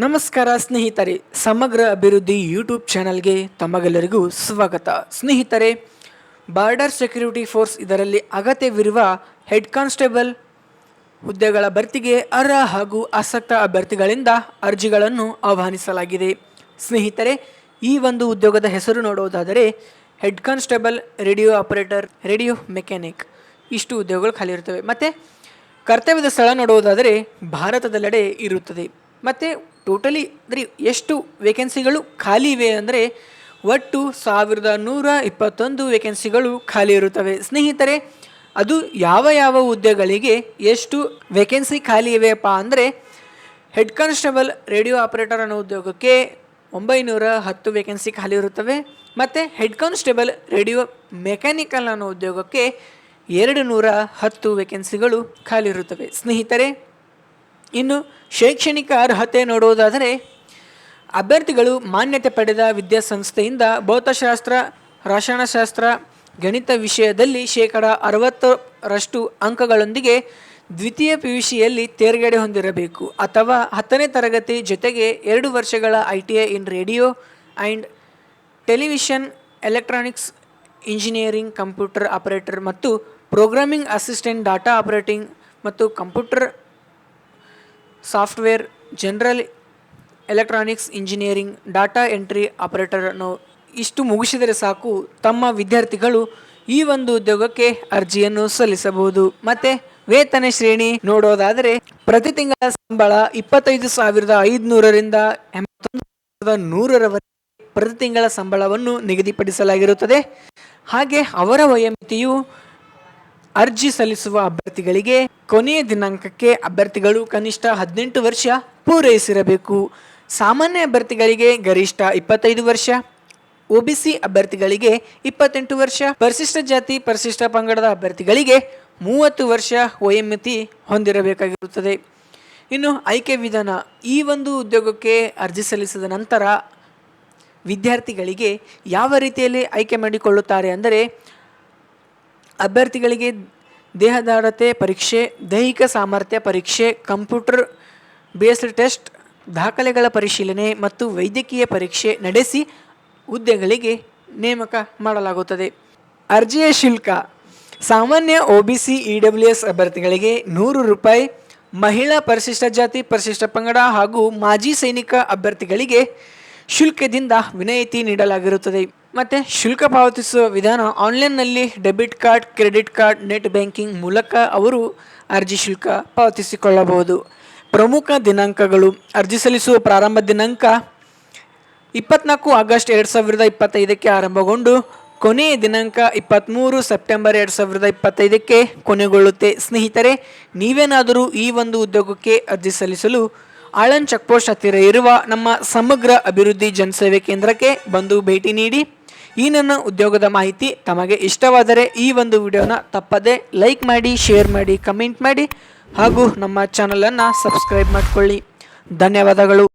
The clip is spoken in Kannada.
ನಮಸ್ಕಾರ ಸ್ನೇಹಿತರೆ, ಸಮಗ್ರ ಅಭಿವೃದ್ಧಿ ಯೂಟ್ಯೂಬ್ ಚಾನಲ್ಗೆ ತಮಗೆಲ್ಲರಿಗೂ ಸ್ವಾಗತ. ಸ್ನೇಹಿತರೆ, ಬಾರ್ಡರ್ ಸೆಕ್ಯೂರಿಟಿ ಫೋರ್ಸ್ ಇದರಲ್ಲಿ ಅಗತ್ಯವಿರುವ ಹೆಡ್ ಕಾನ್ಸ್ಟೇಬಲ್ ಹುದ್ದೆಗಳ ಭರ್ತಿಗೆ ಅರ್ಹ ಹಾಗೂ ಆಸಕ್ತ ಅಭ್ಯರ್ಥಿಗಳಿಂದ ಅರ್ಜಿಗಳನ್ನು ಆಹ್ವಾನಿಸಲಾಗಿದೆ. ಸ್ನೇಹಿತರೆ, ಈ ಒಂದು ಉದ್ಯೋಗದ ಹೆಸರು ನೋಡುವುದಾದರೆ head constable, radio operator, radio mechanic ಇಷ್ಟು ಉದ್ಯೋಗಗಳು ಖಾಲಿ ಇರುತ್ತವೆ. ಮತ್ತು ಕರ್ತವ್ಯದ ಸ್ಥಳ ನೋಡುವುದಾದರೆ ಭಾರತದೆಲ್ಲೆಡೆ ಇರುತ್ತದೆ. ಮತ್ತು ಟೋಟಲಿ ಅಂದರೆ ಎಷ್ಟು ವೇಕೆನ್ಸಿಗಳು ಖಾಲಿ ಇವೆ ಅಂದರೆ ಒಟ್ಟು 1121 ವೇಕೆನ್ಸಿಗಳು ಖಾಲಿ ಇರುತ್ತವೆ. ಸ್ನೇಹಿತರೆ, ಅದು ಯಾವ ಯಾವ ಹುದ್ದೆಗಳಿಗೆ ಎಷ್ಟು ವೇಕೆನ್ಸಿ ಖಾಲಿ ಇವೆಯಪ್ಪ ಅಂದರೆ ಹೆಡ್ ಕಾನ್ಸ್ಟೇಬಲ್ ರೇಡಿಯೋ ಆಪರೇಟರ್ ಅನ್ನೋ ಉದ್ಯೋಗಕ್ಕೆ 910 ವೇಕೆನ್ಸಿ ಖಾಲಿ ಇರುತ್ತವೆ. ಮತ್ತು ಹೆಡ್ ಕಾನ್ಸ್ಟೇಬಲ್ ರೇಡಿಯೋ ಮೆಕ್ಯಾನಿಕಲ್ ಅನ್ನೋ ಉದ್ಯೋಗಕ್ಕೆ 210 ವೇಕೆನ್ಸಿಗಳು ಖಾಲಿ ಇರುತ್ತವೆ. ಸ್ನೇಹಿತರೆ, ಇನ್ನು ಶೈಕ್ಷಣಿಕ ಅರ್ಹತೆ ನೋಡುವುದಾದರೆ ಅಭ್ಯರ್ಥಿಗಳು ಮಾನ್ಯತೆ ಪಡೆದ ವಿದ್ಯಾಸಂಸ್ಥೆಯಿಂದ ಭೌತಶಾಸ್ತ್ರ, ರಸಾಯನಶಾಸ್ತ್ರ, ಗಣಿತ ವಿಷಯದಲ್ಲಿ 60% ಅಂಕಗಳೊಂದಿಗೆ ದ್ವಿತೀಯ PUCಯಲ್ಲಿ ತೇರ್ಗಡೆ ಹೊಂದಿರಬೇಕು ಅಥವಾ 10ನೇ ತರಗತಿ ಜೊತೆಗೆ 2 ವರ್ಷಗಳ ITI in radio and television, electronics engineering, computer operator ಮತ್ತು ಪ್ರೋಗ್ರಾಮಿಂಗ್ ಅಸಿಸ್ಟೆಂಟ್, ಡಾಟಾ ಆಪರೇಟಿಂಗ್ ಮತ್ತು computer software, general electronics engineering, data entry operator ಅನ್ನೋ ಇಷ್ಟು ಮುಗಿಸಿದರೆ ಸಾಕು, ತಮ್ಮ ವಿದ್ಯಾರ್ಥಿಗಳು ಈ ಒಂದು ಉದ್ಯೋಗಕ್ಕೆ ಅರ್ಜಿಯನ್ನು ಸಲ್ಲಿಸಬಹುದು. ಮತ್ತು ವೇತನ ಶ್ರೇಣಿ ನೋಡೋದಾದರೆ ಪ್ರತಿ ತಿಂಗಳ ಸಂಬಳ 25,500ರಿಂದ 81,100ರವರೆಗೆ ಪ್ರತಿ ತಿಂಗಳ ಸಂಬಳವನ್ನು ನಿಗದಿಪಡಿಸಲಾಗಿರುತ್ತದೆ. ಹಾಗೆ ಅವರ ವಯೋಮಿತಿಯು ಅರ್ಜಿ ಸಲ್ಲಿಸುವ ಅಭ್ಯರ್ಥಿಗಳಿಗೆ ಕೊನೆಯ ದಿನಾಂಕಕ್ಕೆ ಅಭ್ಯರ್ಥಿಗಳು ಕನಿಷ್ಠ 18 ವರ್ಷ ಪೂರೈಸಿರಬೇಕು. ಸಾಮಾನ್ಯ ಅಭ್ಯರ್ಥಿಗಳಿಗೆ ಗರಿಷ್ಠ 25 ವರ್ಷ, OBC ಅಭ್ಯರ್ಥಿಗಳಿಗೆ 28 ವರ್ಷ, ಪರಿಶಿಷ್ಟ ಜಾತಿ ಪರಿಶಿಷ್ಟ ಪಂಗಡದ ಅಭ್ಯರ್ಥಿಗಳಿಗೆ 30 ವರ್ಷ ವಯೋಮಿತಿ ಹೊಂದಿರಬೇಕಾಗಿರುತ್ತದೆ. ಇನ್ನು ಆಯ್ಕೆ ವಿಧಾನ, ಈ ಒಂದು ಉದ್ಯೋಗಕ್ಕೆ ಅರ್ಜಿ ಸಲ್ಲಿಸಿದ ನಂತರ ವಿದ್ಯಾರ್ಥಿಗಳಿಗೆ ಯಾವ ರೀತಿಯಲ್ಲಿ ಆಯ್ಕೆ ಮಾಡಿಕೊಳ್ಳುತ್ತಾರೆ ಅಂದರೆ ಅಭ್ಯರ್ಥಿಗಳಿಗೆ ದೇಹದಾಢ್ಯತೆ ಪರೀಕ್ಷೆ, ದೈಹಿಕ ಸಾಮರ್ಥ್ಯ ಪರೀಕ್ಷೆ, ಕಂಪ್ಯೂಟರ್ ಬೇಸ್ಡ್ ಟೆಸ್ಟ್, ದಾಖಲೆಗಳ ಪರಿಶೀಲನೆ ಮತ್ತು ವೈದ್ಯಕೀಯ ಪರೀಕ್ಷೆ ನಡೆಸಿ ಹುದ್ದೆಗಳಿಗೆ ನೇಮಕ ಮಾಡಲಾಗುತ್ತದೆ. ಅರ್ಜಿಯ ಶುಲ್ಕ ಸಾಮಾನ್ಯ OBC EWS ಅಭ್ಯರ್ಥಿಗಳಿಗೆ 100 ರೂಪಾಯಿ, ಮಹಿಳಾ ಪರಿಶಿಷ್ಟ ಜಾತಿ ಪರಿಶಿಷ್ಟ ಪಂಗಡ ಹಾಗೂ ಮಾಜಿ ಸೈನಿಕ ಅಭ್ಯರ್ಥಿಗಳಿಗೆ ಶುಲ್ಕದಿಂದ ವಿನಾಯಿತಿ ನೀಡಲಾಗಿರುತ್ತದೆ. ಮತ್ತು ಶುಲ್ಕ ಪಾವತಿಸುವ ವಿಧಾನ ಆನ್ಲೈನ್ನಲ್ಲಿ debit card, credit card, net banking ಮೂಲಕ ಅವರು ಅರ್ಜಿ ಶುಲ್ಕ ಪಾವತಿಸಿಕೊಳ್ಳಬಹುದು. ಪ್ರಮುಖ ದಿನಾಂಕಗಳು, ಅರ್ಜಿ ಸಲ್ಲಿಸುವ ಪ್ರಾರಂಭ ದಿನಾಂಕ 24 ಆಗಸ್ಟ್ 2025ಕ್ಕೆ ಆರಂಭಗೊಂಡು ಕೊನೆಯ ದಿನಾಂಕ 23 ಸೆಪ್ಟೆಂಬರ್ 2025ಕ್ಕೆ ಕೊನೆಗೊಳ್ಳುತ್ತೆ. ಸ್ನೇಹಿತರೆ, ನೀವೇನಾದರೂ ಈ ಒಂದು ಉದ್ಯೋಗಕ್ಕೆ ಅರ್ಜಿ ಸಲ್ಲಿಸಲು ಆಳಂದ್ ಚೆಕ್ಪೋಸ್ಟ್ ಹತ್ತಿರ ಇರುವ ನಮ್ಮ ಸಮಗ್ರ ಅಭಿವೃದ್ಧಿ ಜನಸೇವೆ ಕೇಂದ್ರಕ್ಕೆ ಬಂದು ಭೇಟಿ ನೀಡಿ. ಈ ನನ್ನ ಉದ್ಯೋಗದ ಮಾಹಿತಿ ತಮಗೆ ಇಷ್ಟವಾದರೆ ಈ ಒಂದು ವಿಡಿಯೋನ ತಪ್ಪದೆ ಲೈಕ್ ಮಾಡಿ, ಶೇರ್ ಮಾಡಿ, ಕಮೆಂಟ್ ಮಾಡಿ ಹಾಗೂ ನಮ್ಮ ಚಾನಲನ್ನು ಸಬ್ಸ್ಕ್ರೈಬ್ ಮಾಡಿಕೊಳ್ಳಿ. ಧನ್ಯವಾದಗಳು.